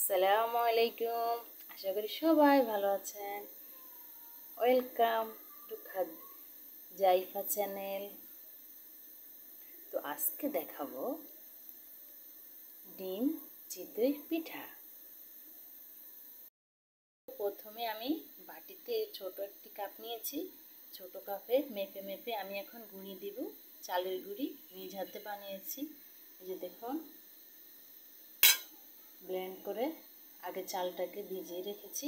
আসসালামু আলাইকুম। আশা করি সবাই ভালো আছেন। Welcome to Jaifa channel. তো আজকে দেখাবো ডিম চিতই পিঠা। প্রথমে আমি বাটিতে ছোট একটি কাপ নিয়েছি। ছোট কাপে মেপে মেপে আমি এখন গুঁড়ি দিব। চালের গুঁড়ি নিজ হাতে বানিয়েছি। এই যে দেখুন, ব্লেন্ড করে আগে চালটাকে ভিজিয়ে রেখেছি।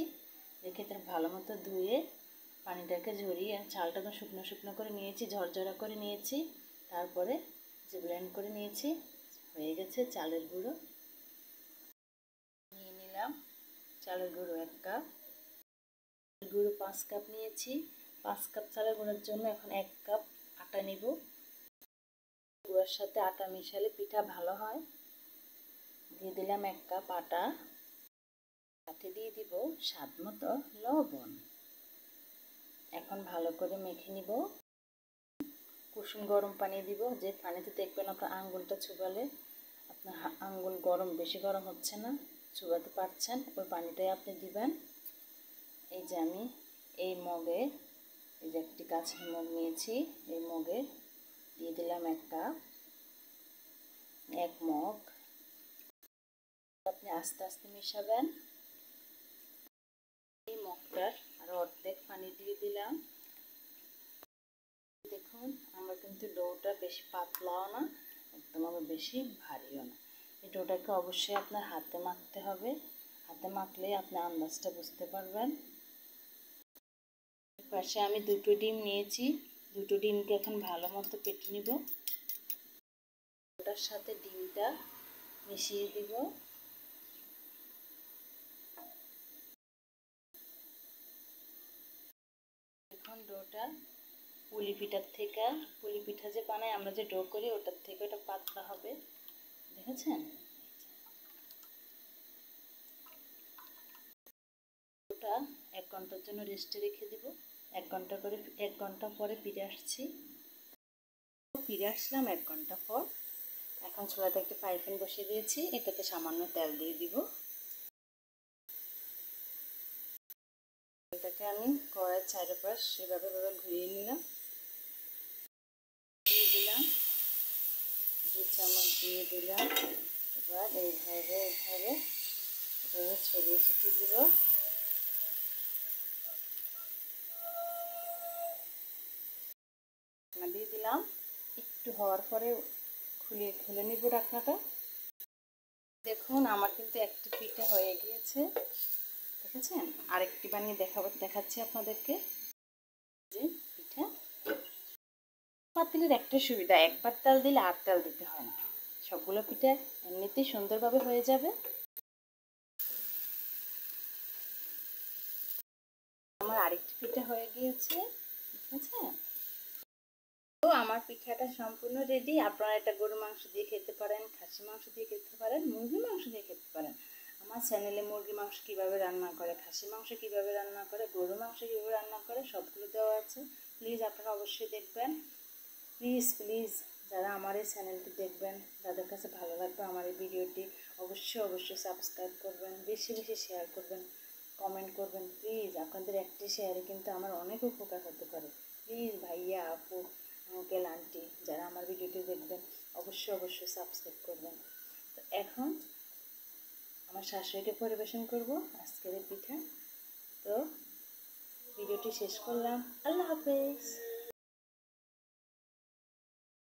রেখে তার ভালো মতো ধুয়ে পানিটাকে ঝরিয়ে চালটাকে শুকনো শুকনো করে নিয়েছি, ঝরঝরা করে নিয়েছি। তারপরে যে ব্লেন্ড করে নিয়েছি, হয়ে গেছে চালের গুঁড়ো। নিয়ে নিলাম চালের গুঁড়ো 1 কাপ, গুঁড়ো 5 কাপ নিয়েছি। 5 কাপ চালের গুঁড়োর জন্য এখন 1 কাপ আটা নিব। গুঁড়োর সাথে আটা মিশালে পিঠা ভালো হয়। দিয়ে দিলাম 1 কাপ আটা, সাথে দিয়ে দিব স্বাদ মতো লবণ। এখন ভালো করে মেখে নিব। কুসুম গরম পানি দিব, যে পানিতে দেখবেন আপনার আঙ্গুলটা চুবালে আপনার আঙ্গুল গরম, বেশি গরম হচ্ছে না, চুবাতে পারছেন, ওই পানিটাই আপনি দিবেন। এই যে আমি এই মগে, এই যে একটি কাঁচের মগ নিয়েছি, এই মগে দিয়ে দিলাম 1 কাপ, 1 মগ। আপনি আস্তে আস্তে মিশাবেন। এই মগটার আরও অর্ধেক পানি দিয়ে দিলাম। দেখুন, আমরা কিন্তু ডোটা বেশি পাতলাও না, একদম আবার বেশি ভারীও না। এই ডোটাকে অবশ্যই আপনার হাতে মাখতে হবে। হাতে মাখলেই আপনি আন্দাজটা বুঝতে পারবেন। পাশে আমি 2টো ডিম নিয়েছি। 2টো ডিমকে এখন ভালো মতো পেটে নিব। ডোটার সাথে ডিমটা মিশিয়ে দিব। এখন ডোটা পুলি পিঠার থেকে, পুলি পিঠা যে বানাই আমরা, যে ডো করি, ওটার থেকে ওটা পাতলা হবে। দেখেছেন? ওটা 1 ঘন্টার জন্য রেস্টে রেখে দিব। 1 ঘন্টা করে, 1 ঘন্টা পরে ফিরে আসছি। ফিরে আসলাম 1 ঘন্টা পর। এখন চুলাতে একটা ফ্রাই প্যান বসিয়ে দিয়েছি, এটাতে সামান্য তেল দিয়ে দিব। এটাকে আমি কড়াইয়ের চারপাশ এভাবে ঘুরিয়ে নিলাম। দিয়ে দিলাম 2 চামচ দিয়ে দিলাম। এবার এইভাবে ছড়িয়ে ছিটিয়ে দিব। দিয়ে দিলাম। একটু হওয়ার পরে খুলে নিব ঢাকনাটা। দেখুন, আমার কিন্তু একটি পিঠা হয়ে গিয়েছে, দেখেছেন? আরেকটি বানিয়ে দেখাচ্ছি আপনাদেরকে। যে পিঠা, পাতিলের একটা সুবিধা, একবার তেল দিলে আর তেল দিতে হয় না। সবগুলো পিঠা এমনিতেই সুন্দরভাবে হয়ে যাবে। আমার আরেকটি পিঠা হয়ে গিয়েছে, ঠিক আছে? তো আমার পিঠাটা সম্পূর্ণ রেডি। আপনারা এটা গরু মাংস দিয়ে খেতে পারেন, খাসি মাংস দিয়ে খেতে পারেন, মুরগি মাংস দিয়ে খেতে পারেন। আমার চ্যানেলে মুরগি মাংস কীভাবে রান্না করে, খাসি মাংস কীভাবে রান্না করে, গরু মাংস কীভাবে রান্না করে, সবগুলো দেওয়া আছে। প্লিজ আপনারা অবশ্যই দেখবেন। প্লিজ প্লিজ, যারা আমার এই চ্যানেলটি দেখবেন, যাদের কাছে ভালো লাগবে আমার এই ভিডিওটি, অবশ্যই সাবস্ক্রাইব করবেন, বেশি বেশি শেয়ার করবেন, কমেন্ট করবেন। প্লিজ, আপনাদের একটি শেয়ারে কিন্তু আমার অনেক উপকার হতে পারে। প্লিজ ভাইয়া, আপু, আঙ্কেল, আন্টি, যারা আমার ভিডিওটি দেখবেন, অবশ্যই সাবস্ক্রাইব করবেন। তো এখন আমার শাশুড়িকে পরিবেশন করব আজকের এই পিঠা। তো ভিডিওটি শেষ করলাম। আল্লাহ হাফেজ।